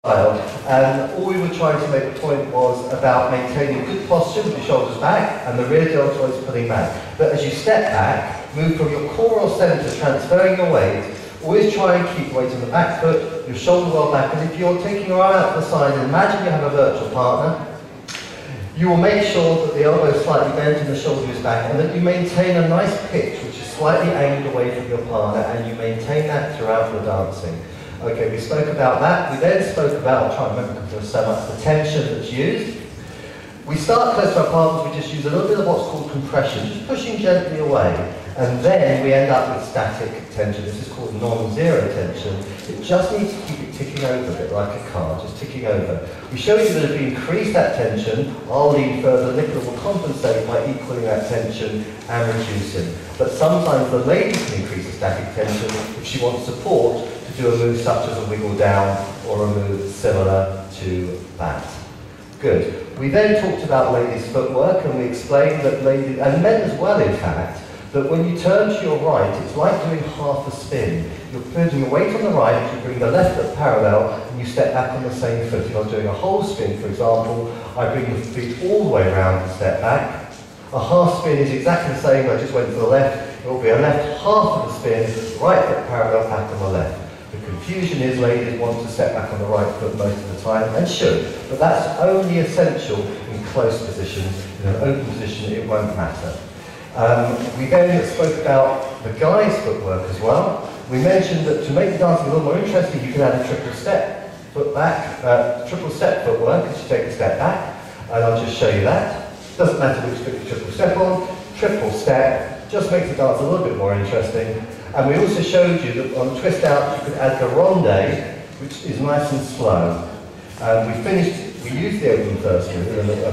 And all we were trying to make the point was about maintaining good posture with your shoulders back and the rear deltoids pulling back. But as you step back, move from your core or centre, transferring your weight. Always try and keep weight on the back foot, your shoulder well back, and if you're taking your arm out to the side, imagine you have a virtual partner. You will make sure that the elbow is slightly bent and the shoulder is back, and that you maintain a nice pitch which is slightly aimed away from your partner, and you maintain that throughout your dancing. Okay, we spoke about that. We then spoke about, I'll try and remember because there was so much, the tension that's used. We start close to our partners, we just use a little bit of what's called compression, just pushing gently away. And then we end up with static tension. This is called non-zero tension. It just needs to keep it ticking over a bit like a car, just ticking over. We show you that if we increase that tension, I'll lean further, Nicola will compensate by equaling that tension and reducing. But sometimes the lady can increase the static tension if she wants support to do a move such as a wiggle down or a move similar to that. Good. We then talked about ladies' footwork, and we explained that ladies, and men as well in fact, that when you turn to your right, it's like doing half a spin. You're putting your weight on the right, you bring the left foot parallel, and you step back on the same foot. If I was doing a whole spin, for example, I bring the feet all the way around and step back. A half spin is exactly the same, I just went to the left. It will be a left half of the spin, right foot parallel, back on the left. The confusion is ladies want to step back on the right foot most of the time, and should, but that's only essential in close positions. In an open position, it won't matter. We then spoke about the guys' footwork as well. We mentioned that to make the dancing a little more interesting, you can add a triple step foot back, triple step footwork as you take a step back, and I'll just show you that. Doesn't matter which foot you triple step on, triple step just makes the dance a little bit more interesting. And we also showed you that on twist out you could add the ronde, which is nice and slow. We used the open first move, a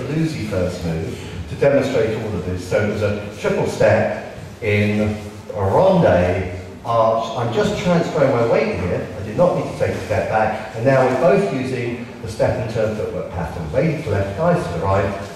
bluesy first move, to demonstrate all of this. So it was a triple step in a ronde, arch. I'm just transferring my weight here. I did not need to take a step back. And now we're both using the step and turn footwork pattern. Lady to left, guys to the right.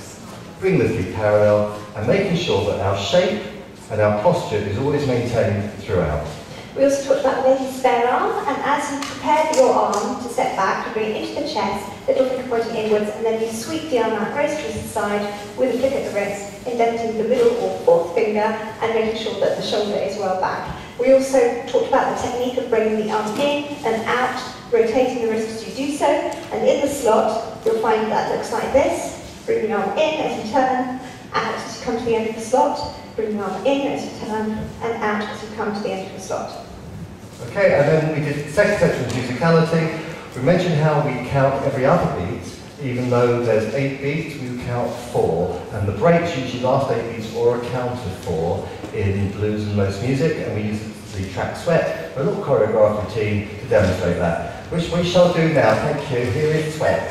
Bring the feet parallel and making sure that our shape and our posture is always maintained throughout. We also talked about lady spare arm, and as you prepare your arm to step back, you bring it into the chest, little finger pointing inwards, and then you sweep the arm out, raise to the side with a flick at the wrist, indenting the middle or fourth finger, and making sure that the shoulder is well back. We also talked about the technique of bringing the arm in and out, rotating the wrist as you do so, and in the slot, you'll find that looks like this. Bring the arm in as you turn, out as you come to the end of the slot. Bring the arm in as you turn, and out as you come to the end of the slot. Okay, and then we did the second section of musicality. We mentioned how we count every other beat. Even though there's 8 beats, we count 4. And the breaks usually last 8 beats or are counted for in blues and most music. And we use the track Sweat, a little choreographed routine to demonstrate that. Which we shall do now. Thank you. Here is Sweat.